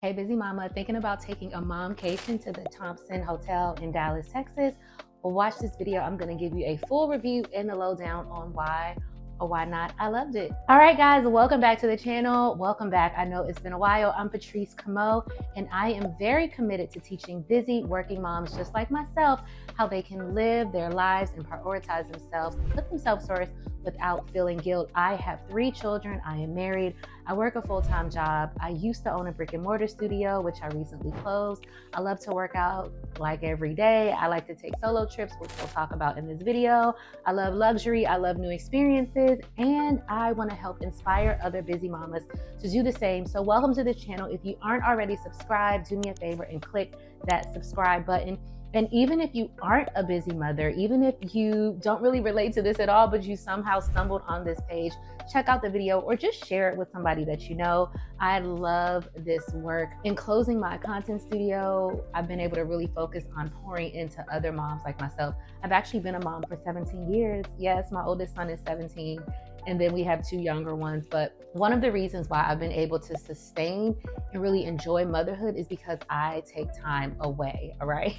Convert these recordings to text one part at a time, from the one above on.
Hey, busy mama, thinking about taking a momcation to the Thompson Hotel in Dallas, Texas? Well, watch this video. I'm going to give you a full review and the lowdown on why or why not I loved it. All right, guys, welcome back to the channel. Welcome back. I know it's been a while. I'm Patrice Cameau, and I am very committed to teaching busy working moms just like myself how they can live their lives and prioritize themselves, put themselves first without feeling guilt. I have 3 children. I am married. I work a full-time job. I used to own a brick and mortar studio, which I recently closed. I love to work out like every day. I like to take solo trips, which we'll talk about in this video. I love luxury. I love new experiences, and I want to help inspire other busy mamas to do the same. So welcome to the channel. If you aren't already subscribed, do me a favor and click that subscribe button. And even if you aren't a busy mother, even if you don't really relate to this at all, but you somehow stumbled on this page, check out the video or just share it with somebody that you know. I love this work. In closing my content studio, I've been able to really focus on pouring into other moms like myself. I've actually been a mom for 17 years. Yes, my oldest son is 17. And then we have 2 younger ones. But one of the reasons why I've been able to sustain and really enjoy motherhood is because I take time away, all right?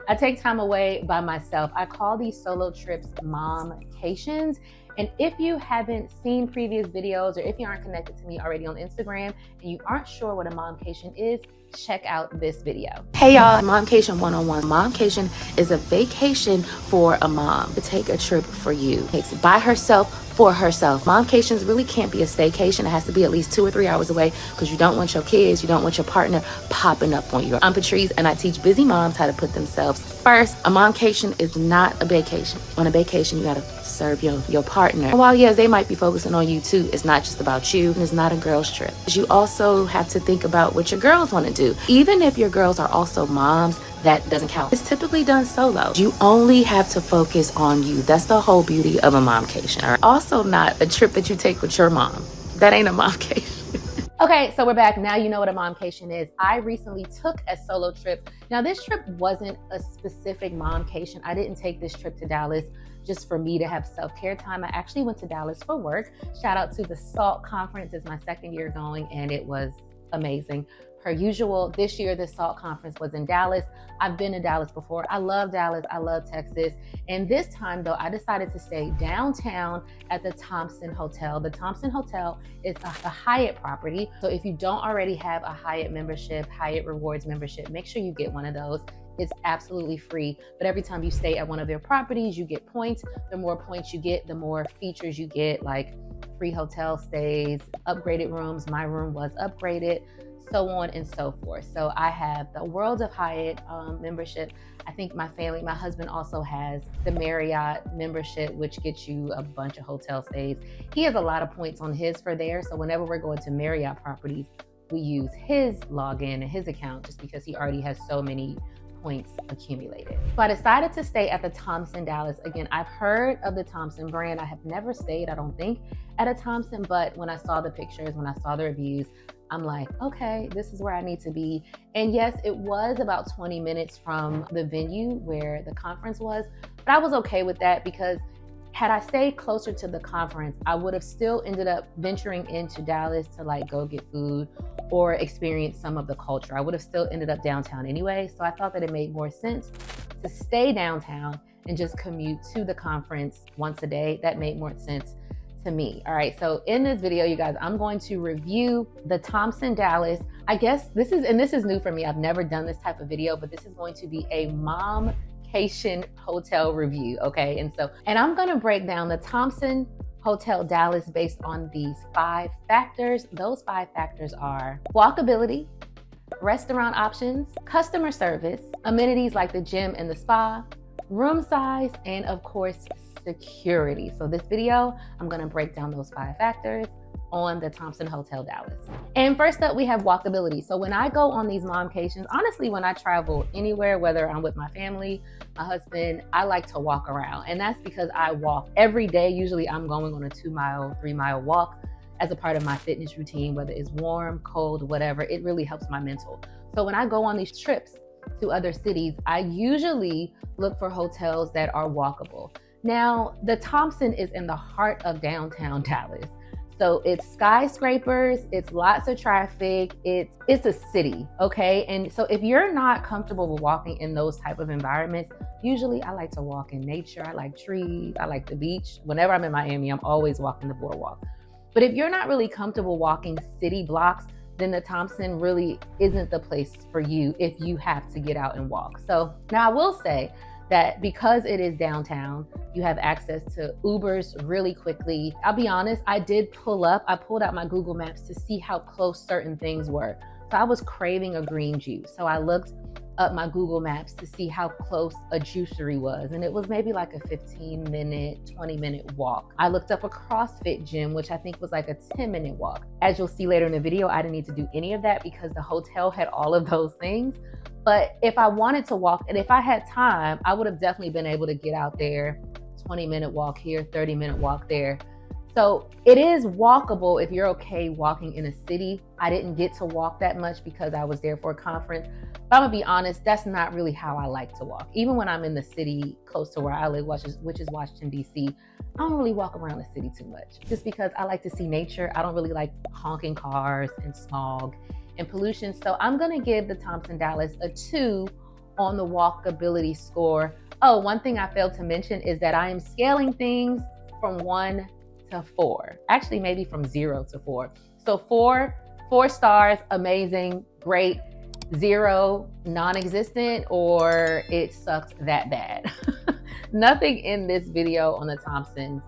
I take time away by myself. I call these solo trips momcations. And if you haven't seen previous videos, or if you aren't connected to me already on Instagram and you aren't sure what a momcation is, check out this video. Hey y'all, Momcation 101. Momcation is a vacation for a mom to take a trip for you. It's by herself, for herself. Momcations really can't be a staycation. It has to be at least 2 or 3 hours away because you don't want your kids, you don't want your partner popping up on you. I'm Patrice, and I teach busy moms how to put themselves first. A momcation is not a vacation. On a vacation, you gotta serve your partner. And while yes, they might be focusing on you too, it's not just about you, and it's not a girls trip. You also have to think about what your girls want to do. Even if your girls are also moms, that doesn't count. It's typically done solo. You only have to focus on you. That's the whole beauty of a momcation. Right? Also not a trip that you take with your mom. That ain't a momcation. Okay, so we're back. Now you know what a momcation is. I recently took a solo trip. Now this trip wasn't a specific momcation. I didn't take this trip to Dallas just for me to have self-care time. I actually went to Dallas for work. Shout out to the SALT conference. It's my 2nd year going, and it was amazing. Per usual, this year the SALT conference was in Dallas. I've been to Dallas before. I love Dallas. I love Texas. And this time though, I decided to stay downtown at the Thompson Hotel. The Thompson Hotel is a Hyatt property. So if you don't already have a Hyatt membership, Hyatt Rewards membership, make sure you get one of those. It's absolutely free. But every time you stay at one of their properties, you get points. The more points you get, the more features you get, like free hotel stays, upgraded rooms. My room was upgraded, so on and so forth. So I have the World of Hyatt membership. I think my family, my husband also has the Marriott membership, which gets you a bunch of hotel stays. He has a lot of points on his for there. So whenever we're going to Marriott properties, we use his login and his account just because he already has so many points accumulated. So I decided to stay at the Thompson Dallas. Again, I've heard of the Thompson brand. I have never stayed, I don't think, at a Thompson, but when I saw the pictures, when I saw the reviews, I'm like, okay, this is where I need to be. And yes, it was about 20 minutes from the venue where the conference was, but I was okay with that because had I stayed closer to the conference, I would have still ended up venturing into Dallas to like go get food or experience some of the culture. I would have still ended up downtown anyway. So I thought that it made more sense to stay downtown and just commute to the conference once a day. That made more sense to me. All right, so in this video, you guys, I'm going to review the Thompson Dallas. I guess this is new for me. I've never done this type of video, but this is going to be a momcation hotel review, okay? And I'm gonna break down the Thompson Hotel Dallas based on these 5 factors. Those 5 factors are walkability, restaurant options, customer service, amenities like the gym and the spa, room size, and of course, security. So this video, I'm gonna break down those 5 factors on the Thompson Hotel Dallas. And first up, we have walkability. So when I go on these momcations, honestly, when I travel anywhere, whether I'm with my family, my husband, I like to walk around. And that's because I walk every day. Usually I'm going on a 2-mile, 3-mile walk as a part of my fitness routine, whether it's warm, cold, whatever. It really helps my mental. So when I go on these trips to other cities, I usually look for hotels that are walkable. Now, the Thompson is in the heart of downtown Dallas. So it's skyscrapers, it's lots of traffic, it's a city, okay? And so if you're not comfortable with walking in those type of environments, usually I like to walk in nature, I like trees, I like the beach. Whenever I'm in Miami, I'm always walking the boardwalk. But if you're not really comfortable walking city blocks, then the Thompson really isn't the place for you if you have to get out and walk. So now I will say that because it is downtown, you have access to Ubers really quickly. I'll be honest, I pulled out my Google Maps to see how close certain things were. So I was craving a green juice. So I looked up my Google Maps to see how close a juicery was. And it was maybe like a 15-minute, 20-minute walk. I looked up a CrossFit gym, which I think was like a 10-minute walk. As you'll see later in the video, I didn't need to do any of that because the hotel had all of those things. But if I wanted to walk, and if I had time, I would have definitely been able to get out there, 20-minute walk here, 30-minute walk there. So it is walkable if you're okay walking in a city. I didn't get to walk that much because I was there for a conference. But I'm gonna be honest, that's not really how I like to walk. Even when I'm in the city close to where I live, which is Washington, D.C., I don't really walk around the city too much just because I like to see nature. I don't really like honking cars and smog and pollution. So I'm gonna give the Thompson Dallas a 2 on the walkability score. Oh, one thing I failed to mention is that I am scaling things from 1 to 4. Actually, maybe from 0 to 4. So 4 stars, amazing, great. 0, non-existent, or it sucked that bad. Nothing in this video on the Thompson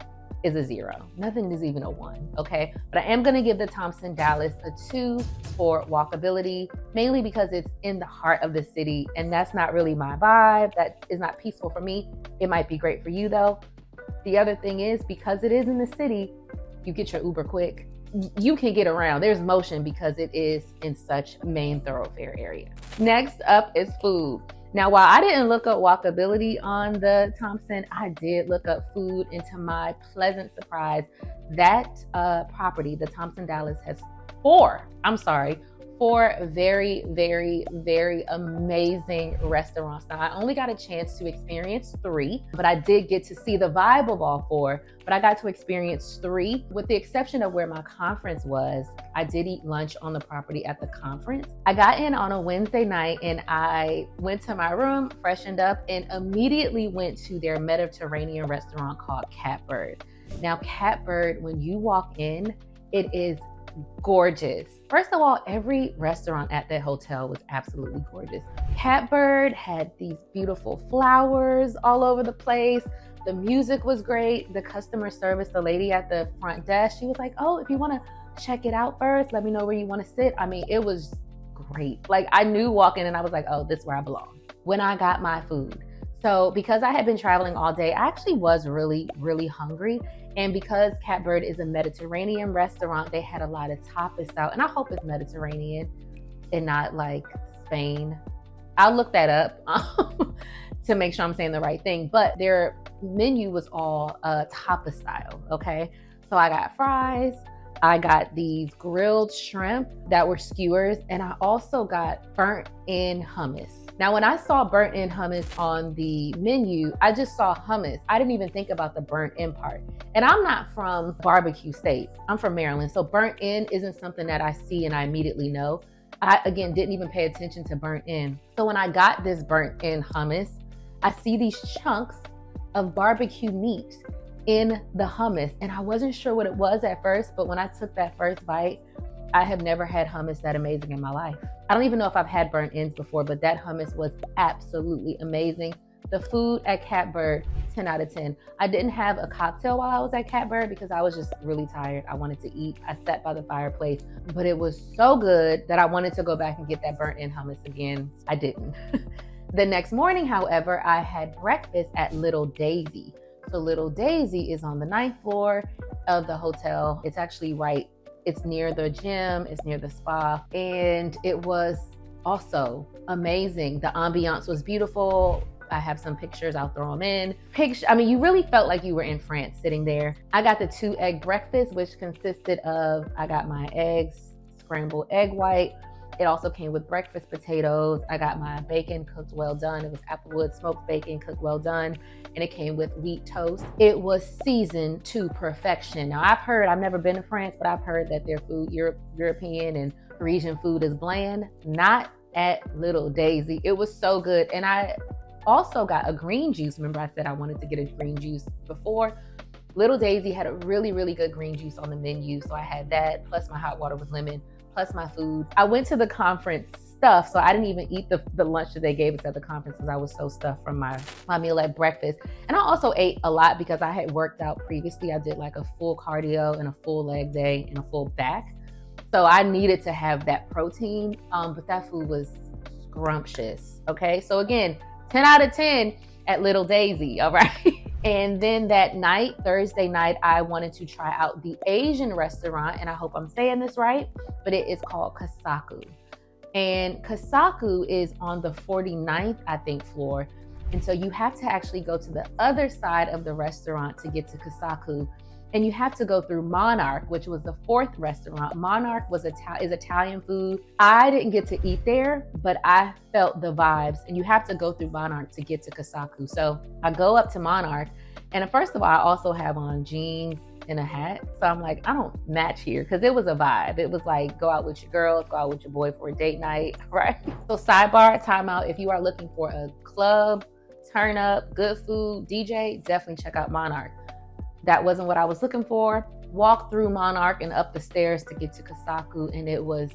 is a 0. Nothing is even a 1, okay? But I am gonna give the Thompson Dallas a 2 for walkability, mainly because it's in the heart of the city, and that's not really my vibe. That is not peaceful for me. It might be great for you though. The other thing is, because it is in the city, you get your Uber quick. You can get around. There's motion because it is in such main thoroughfare area. Next up is food. Now, while I didn't look up walkability on the Thompson, I did look up food, and to my pleasant surprise, that property, the Thompson Dallas, has 4 very, very, very amazing restaurants. Now, I only got a chance to experience 3, but I did get to see the vibe of all 4, but I got to experience 3. With the exception of where my conference was, I did eat lunch on the property at the conference. I got in on a Wednesday night and I went to my room, freshened up, and immediately went to their Mediterranean restaurant called Catbird. Now, Catbird, when you walk in, it is gorgeous. First of all, every restaurant at that hotel was absolutely gorgeous. Catbird had these beautiful flowers all over the place. The music was great. The customer service, the lady at the front desk, she was like, oh, if you want to check it out first, let me know where you want to sit. I mean, it was great. Like, I knew walking and I was like, oh, this is where I belong. When I got my food. So because I had been traveling all day, I actually was really, really hungry. And because Catbird is a Mediterranean restaurant, they had a lot of tapas out. And I hope it's Mediterranean and not like Spain. I'll look that up to make sure I'm saying the right thing. But their menu was all tapa style, okay? So I got fries. I got these grilled shrimp that were skewers. And I also got burnt-in hummus. Now, when I saw burnt-in hummus on the menu, I just saw hummus. I didn't even think about the burnt-in part. And I'm not from barbecue state. I'm from Maryland. So burnt-in isn't something that I see and I immediately know. I, again, didn't even pay attention to burnt-in. So when I got this burnt-in hummus, I see these chunks of barbecue meat in the hummus. And I wasn't sure what it was at first, but when I took that first bite, I have never had hummus that amazing in my life. I don't even know if I've had burnt ends before, but that hummus was absolutely amazing. The food at Catbird, 10 out of 10. I didn't have a cocktail while I was at Catbird because I was just really tired. I wanted to eat. I sat by the fireplace, but it was so good that I wanted to go back and get that burnt in hummus again. I didn't. The next morning, however, I had breakfast at Little Daisy. So Little Daisy is on the 9th floor of the hotel. It's actually it's near the gym, it's near the spa, and it was also amazing. The ambiance was beautiful. I have some pictures, I'll throw them in. I mean, you really felt like you were in France sitting there. I got the 2-egg breakfast, which consisted of, I got my eggs, scrambled egg white. It also came with breakfast potatoes. I got my bacon cooked well done. It was Applewood smoked bacon cooked well done. And it came with wheat toast. It was seasoned to perfection. Now I've never been to France, but I've heard that their food, European and Parisian food is bland. Not at Little Daisy. It was so good. And I also got a green juice. Remember I said I wanted to get a green juice before? Little Daisy had a really, really good green juice on the menu. So I had that, plus my hot water with lemon, plus my food. I went to the conference stuffed, so I didn't even eat the lunch that they gave us at the conference because I was so stuffed from my meal at breakfast. And I also ate a lot because I had worked out previously. I did like a full cardio and a full leg day and a full back. So I needed to have that protein, but that food was scrumptious, okay? So again, 10 out of 10 at Little Daisy, all right? And then that night, Thursday night, I wanted to try out the Asian restaurant, and I hope I'm saying this right, but it is called Kessaku. And Kessaku is on the 49th, I think, floor. And so you have to actually go to the other side of the restaurant to get to Kessaku. And you have to go through Monarch, which was the 4th restaurant. Monarch is Italian food. I didn't get to eat there, but I felt the vibes. And you have to go through Monarch to get to Kessaku. So I go up to Monarch, and first of all, I also have on jeans and a hat. So I'm like, I don't match here, because it was a vibe. It was like, go out with your girls, go out with your boy for a date night, right? So sidebar, timeout, if you are looking for a club, turn up, good food, DJ, definitely check out Monarch. That wasn't what I was looking for. Walked through Monarch and up the stairs to get to Kessaku, and it was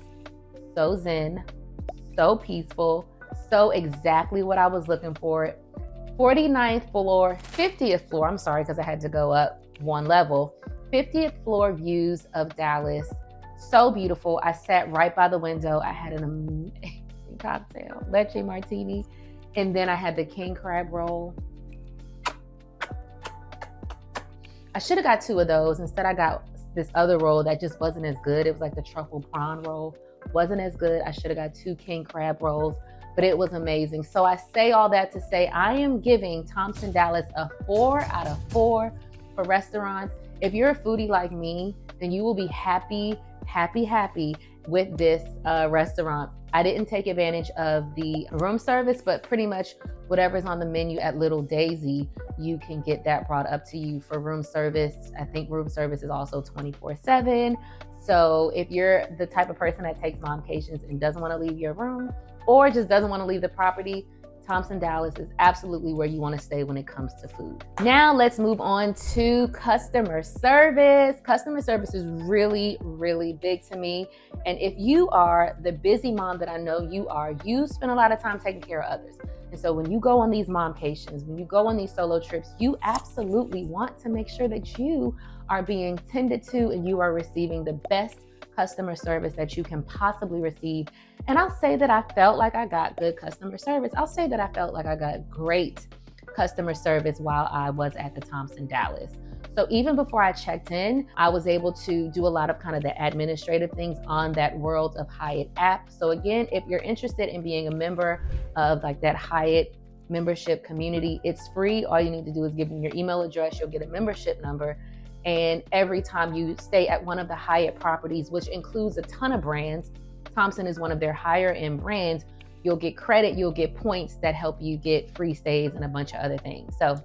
so zen, so peaceful, so exactly what I was looking for. 49th floor, 50th floor, I'm sorry, because I had to go up one level. 50th floor views of Dallas. So beautiful. I sat right by the window. I had an amazing cocktail, leche martini, and then I had the king crab roll. I should have got 2 of those. Instead, I got this other roll that just wasn't as good. It was like the truffle prawn roll. Wasn't as good. I should have got 2 king crab rolls, but it was amazing. So I say all that to say I am giving Thompson Dallas a 4 out of 4 for restaurants. If you're a foodie like me, then you will be happy with this restaurant. I didn't take advantage of the room service, but pretty much whatever's on the menu at Little Daisy, you can get that brought up to you for room service. I think room service is also 24/7. So if you're the type of person that takes momcations and doesn't want to leave your room, or just doesn't want to leave the property, Thompson Dallas is absolutely where you want to stay when it comes to food. Now let's move on to customer service. Customer service is really, really big to me. And if you are the busy mom that I know you are, you spend a lot of time taking care of others. And so when you go on these momcations, when you go on these solo trips, you absolutely want to make sure that you are being tended to and you are receiving the best customer service that you can possibly receive. And I'll say that I felt like I got good customer service. I'll say that I felt like I got great customer service while I was at the Thompson Dallas. So even before I checked in, I was able to do a lot of kind of the administrative things on that World of Hyatt app. So again, if you're interested in being a member of like that Hyatt membership community, it's free. All you need to do is give them your email address. You'll get a membership number. And every time you stay at one of the Hyatt properties, which includes a ton of brands, Thompson is one of their higher end brands, you'll get credit, you'll get points that help you get free stays and a bunch of other things. So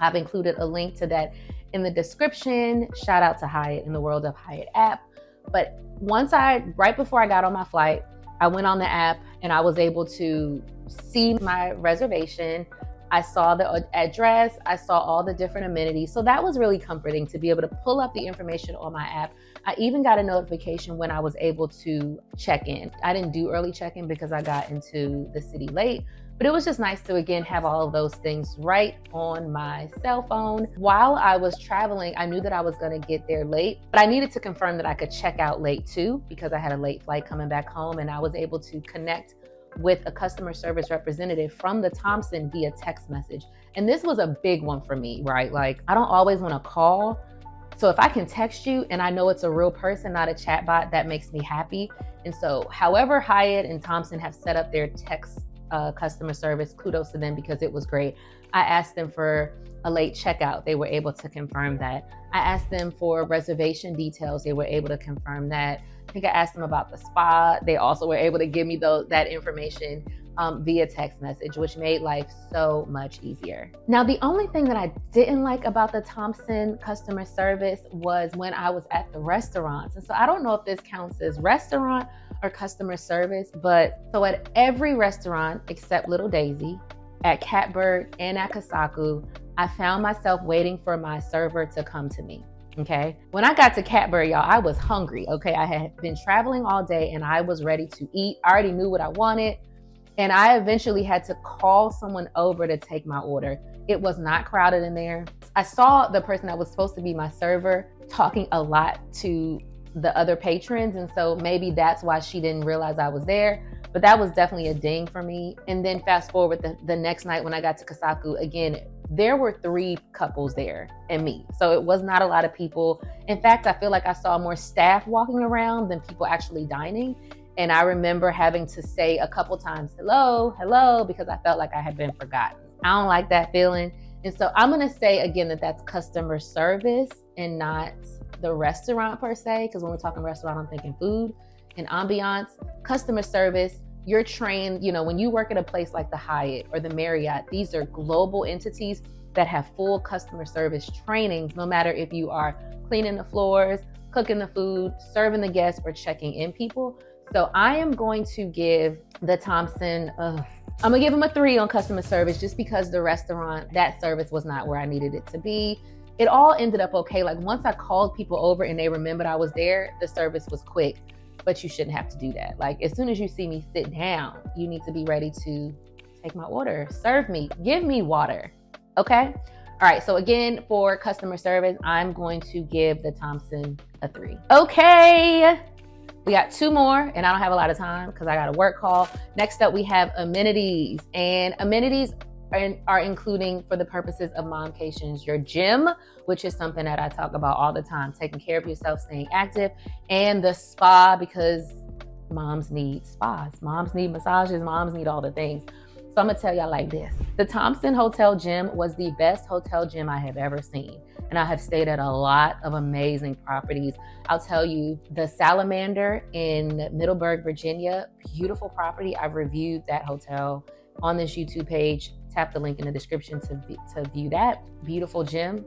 I've included a link to that in the description. Shout out to Hyatt and the World of Hyatt app. But right before I got on my flight, I went on the app and I was able to see my reservation. I saw the address, I saw all the different amenities. So that was really comforting to be able to pull up the information on my app. I even got a notification when I was able to check in. I didn't do early check-in because I got into the city late, but it was just nice to again have all of those things right on my cell phone. While I was traveling, I knew that I was gonna get there late, but I needed to confirm that I could check out late too, because I had a late flight coming back home, and I was able to connect with a customer service representative from the Thompson via text message. And this was a big one for me, right? Like, I don't always want to call. So if I can text you and I know it's a real person, not a chatbot, that makes me happy. And so however Hyatt and Thompson have set up their text customer service, kudos to them because it was great. I asked them for a late checkout. They were able to confirm that. I asked them for reservation details. They were able to confirm that. think I asked them about the spa. They also were able to give me that information via text message, which made life so much easier. Now, the only thing that I didn't like about the Thompson customer service was when I was at the restaurants. And so I don't know if this counts as restaurant or customer service, but so at every restaurant except Little Daisy, at Catbird and at Kessaku, I found myself waiting for my server to come to me. Okay. When I got to Catbird, y'all, I was hungry. Okay. I had been traveling all day and I was ready to eat. I already knew what I wanted. And I eventually had to call someone over to take my order. It was not crowded in there. I saw the person that was supposed to be my server talking a lot to the other patrons. And so maybe that's why she didn't realize I was there. But that was definitely a ding for me. And then fast forward the next night when I got to Kessaku, again, there were 3 couples there and me. So it was not a lot of people. In fact, I feel like I saw more staff walking around than people actually dining. And I remember having to say a couple times, hello, hello, because I felt like I had been forgotten. I don't like that feeling. And so I'm gonna say again that that's customer service and not the restaurant per se, because when we're talking restaurant, I'm thinking food and ambiance. Customer service, you're trained, you know, when you work at a place like the Hyatt or the Marriott, these are global entities that have full customer service training, no matter if you are cleaning the floors, cooking the food, serving the guests, or checking in people. So I am going to give the Thompson, I'm gonna give them a 3 on customer service just because the restaurant, that service was not where I needed it to be. It all ended up okay. Like once I called people over and they remembered I was there, the service was quick, but you shouldn't have to do that. Like as soon as you see me sit down, you need to be ready to take my order, serve me, give me water, okay? All right, so again, for customer service, I'm going to give the Thompson a 3. Okay. We got 2 more, and I don't have a lot of time because I got a work call. Next up, we have amenities. And amenities are including, for the purposes of Momcations, your gym, which is something that I talk about all the time, taking care of yourself, staying active, and the spa, because moms need spas. Moms need massages. Moms need all the things. So I'm gonna tell y'all like this. The Thompson Hotel Gym was the best hotel gym I have ever seen. And I have stayed at a lot of amazing properties. I'll tell you, the Salamander in Middleburg, Virginia, beautiful property. I've reviewed that hotel on this YouTube page. Tap the link in the description to view that. Beautiful gym.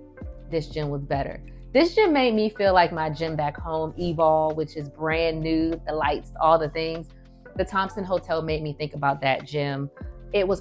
This gym was better. This gym made me feel like my gym back home, Evolve, which is brand new, the lights, all the things. The Thompson Hotel made me think about that gym. It was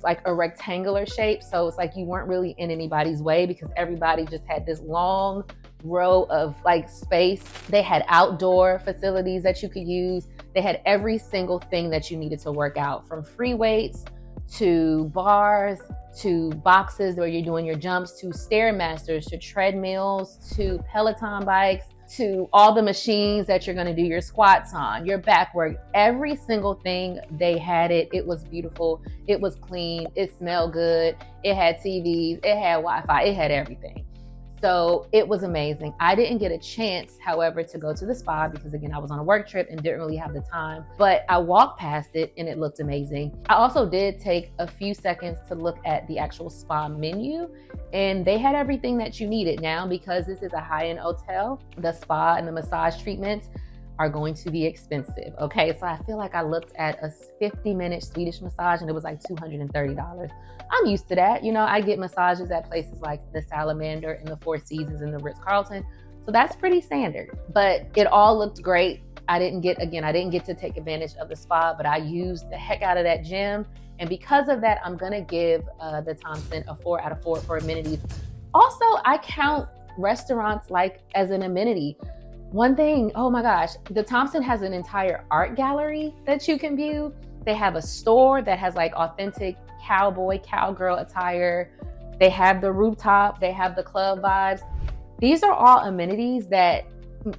like a rectangular shape. So it's like you weren't really in anybody's way because everybody just had this long row of like space. They had outdoor facilities that you could use. They had every single thing that you needed to work out, from free weights to bars, to boxes where you're doing your jumps, to Stairmasters, to treadmills, to Peloton bikes, to all the machines that you're going to do your squats on, your back work, every single thing. They had it. It was beautiful. It was clean. It smelled good. It had TVs. It had Wi-Fi. It had everything. So it was amazing. I didn't get a chance, however, to go to the spa because, again, I was on a work trip and didn't really have the time. But I walked past it and it looked amazing. I also did take a few seconds to look at the actual spa menu, and they had everything that you needed. Now, because this is a high-end hotel, the spa and the massage treatments are going to be expensive. Okay, so I feel like I looked at a 50-minute Swedish massage and it was like $230. I'm used to that. You know, I get massages at places like the Salamander and the Four Seasons and the Ritz-Carlton. So that's pretty standard, but it all looked great. I didn't get to take advantage of the spa, but I used the heck out of that gym. And because of that, I'm gonna give the Thompson a 4 out of 4 for amenities. Also, I count restaurants like as an amenity. One thing, oh my gosh, the Thompson has an entire art gallery that you can view. They have a store that has like authentic cowboy, cowgirl attire. They have the rooftop, they have the club vibes. These are all amenities that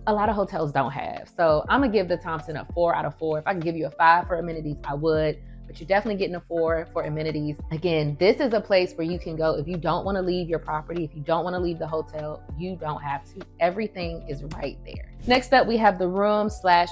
a lot of hotels don't have. So I'm gonna give the Thompson a 4 out of 4. If I could give you a 5 for amenities, I would. But you're definitely getting a 4 for amenities. Again, this is a place where you can go if you don't want to leave your property, if you don't want to leave the hotel, you don't have to. Everything is right there. Next up, we have the room size.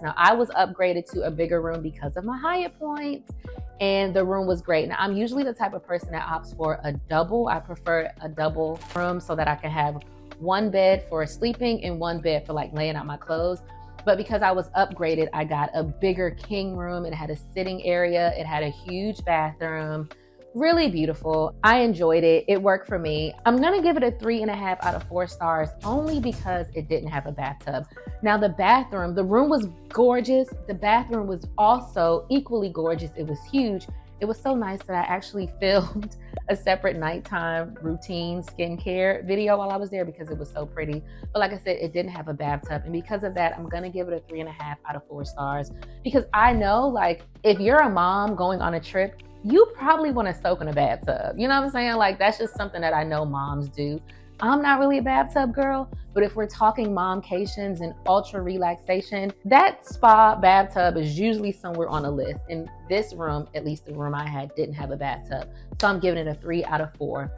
Now, I was upgraded to a bigger room because of my Hyatt points, and the room was great. Now, I'm usually the type of person that opts for a double. I prefer a double room so that I can have one bed for sleeping and one bed for like laying out my clothes. But because I was upgraded, I got a bigger king room. It had a sitting area. It had a huge bathroom. Really beautiful. I enjoyed it. It worked for me. I'm gonna give it a 3.5 out of 4 stars only because it didn't have a bathtub. Now the bathroom, the room was gorgeous. The bathroom was also equally gorgeous. It was huge. It was so nice that I actually filmed a separate nighttime routine skincare video while I was there because it was so pretty. But like I said, it didn't have a bathtub. And because of that, I'm gonna give it a 3.5 out of 4 stars because I know, like, if you're a mom going on a trip, you probably want to soak in a bathtub. You know what I'm saying? Like, that's just something that I know moms do. I'm not really a bathtub girl, but if we're talking momcations and ultra relaxation, that spa bathtub is usually somewhere on a list. And this room, at least the room I had, didn't have a bathtub. So I'm giving it a 3 out of 4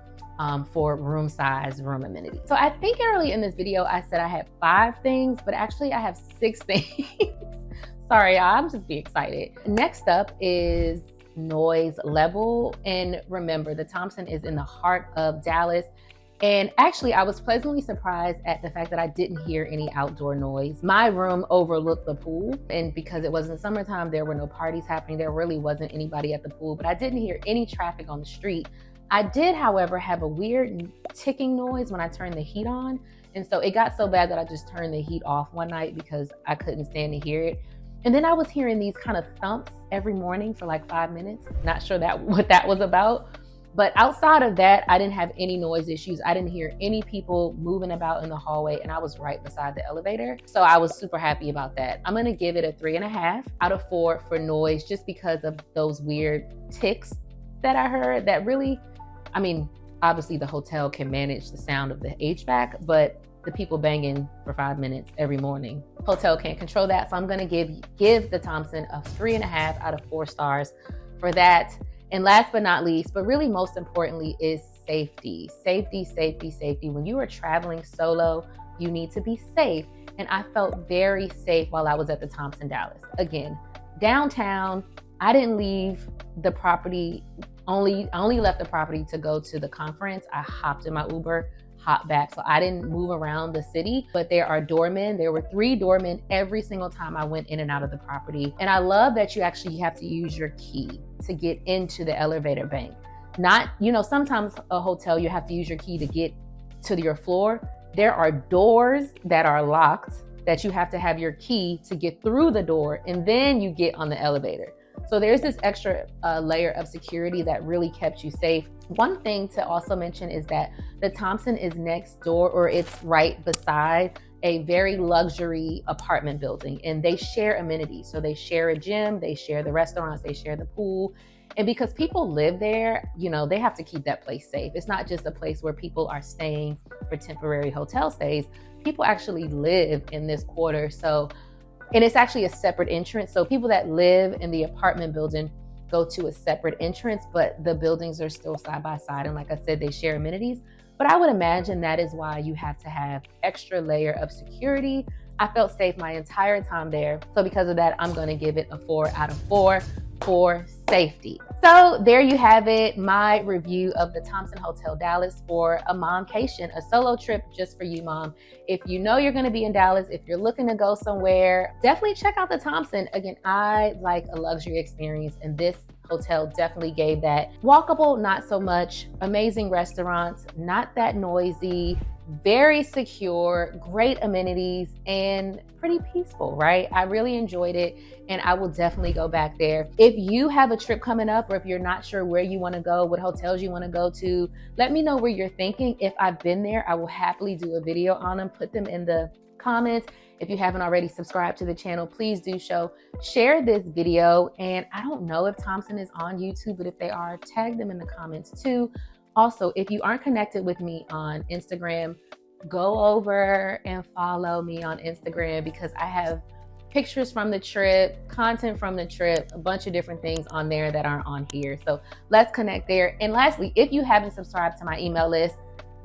for room size, room amenity. So I think early in this video, I said I had 5 things, but actually I have 6 things. Sorry, I'm just being excited. Next up is noise level. And remember, the Thompson is in the heart of Dallas. And actually, I was pleasantly surprised at the fact that I didn't hear any outdoor noise. My room overlooked the pool. And because it wasn't summertime, there were no parties happening. There really wasn't anybody at the pool, but I didn't hear any traffic on the street. I did, however, have a weird ticking noise when I turned the heat on. And so it got so bad that I just turned the heat off one night because I couldn't stand to hear it. And then I was hearing these kind of thumps every morning for like 5 minutes. Not sure what that was about. But outside of that, I didn't have any noise issues. I didn't hear any people moving about in the hallway, and I was right beside the elevator. So I was super happy about that. I'm gonna give it a 3.5 out of 4 for noise, just because of those weird ticks that I heard that really, I mean, obviously the hotel can manage the sound of the HVAC, but the people banging for 5 minutes every morning, hotel can't control that. So I'm gonna give the Thompson a 3.5 out of 4 stars for that. And last but not least, but really most importantly, is safety. Safety, safety, safety. When you are traveling solo, you need to be safe. And I felt very safe while I was at the Thompson Dallas. Again, downtown, I didn't leave the property, I only left the property to go to the conference. I hopped in my Uber, hop back. So I didn't move around the city, but there are doormen. There were 3 doormen every single time I went in and out of the property. And I love that you actually have to use your key to get into the elevator bank. Not, sometimes a hotel, you have to use your key to get to your floor. There are doors that are locked that you have to have your key to get through the door, and then you get on the elevator. So there's this extra layer of security that really kept you safe. One thing to also mention is that the Thompson is next door, or it's right beside a very luxury apartment building, and they share amenities. So they share a gym, they share the restaurants, they share the pool. And because people live there, they have to keep that place safe. It's not just a place where people are staying for temporary hotel stays. People actually live in this quarter. And it's actually a separate entrance. So people that live in the apartment building go to a separate entrance, but the buildings are still side by side. And like I said, they share amenities. But I would imagine that is why you have to have extra layer of security. I felt safe my entire time there. So because of that, I'm going to give it a 4 out of 4 for safety. So there you have it, my review of the Thompson Hotel Dallas for a momcation, a solo trip just for you, mom. If you know you're going to be in Dallas, if you're looking to go somewhere, definitely check out the Thompson. Again, I like a luxury experience, and this hotel definitely gave that. Walkable, not so much. Amazing restaurants, not that noisy, very secure, great amenities, and pretty peaceful, right? I really enjoyed it, and I will definitely go back there. If you have a trip coming up, or if you're not sure where you want to go, what hotels you want to go to, let me know where you're thinking. If I've been there, I will happily do a video on them, put them in the comments. If you haven't already subscribed to the channel, please do so. Share this video, and I don't know if Thompson is on YouTube, but if they are, tag them in the comments too. Also, if you aren't connected with me on Instagram, go over and follow me on Instagram, because I have pictures from the trip, content from the trip, a bunch of different things on there that aren't on here. So let's connect there. And lastly, if you haven't subscribed to my email list,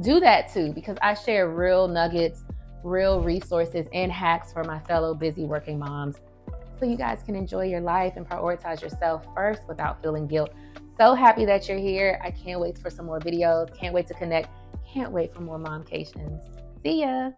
do that too, because I share real nuggets, real resources, and hacks for my fellow busy working moms, so you guys can enjoy your life and prioritize yourself first without feeling guilt. So happy that you're here. I can't wait for some more videos. Can't wait to connect. Can't wait for more momcations. See ya.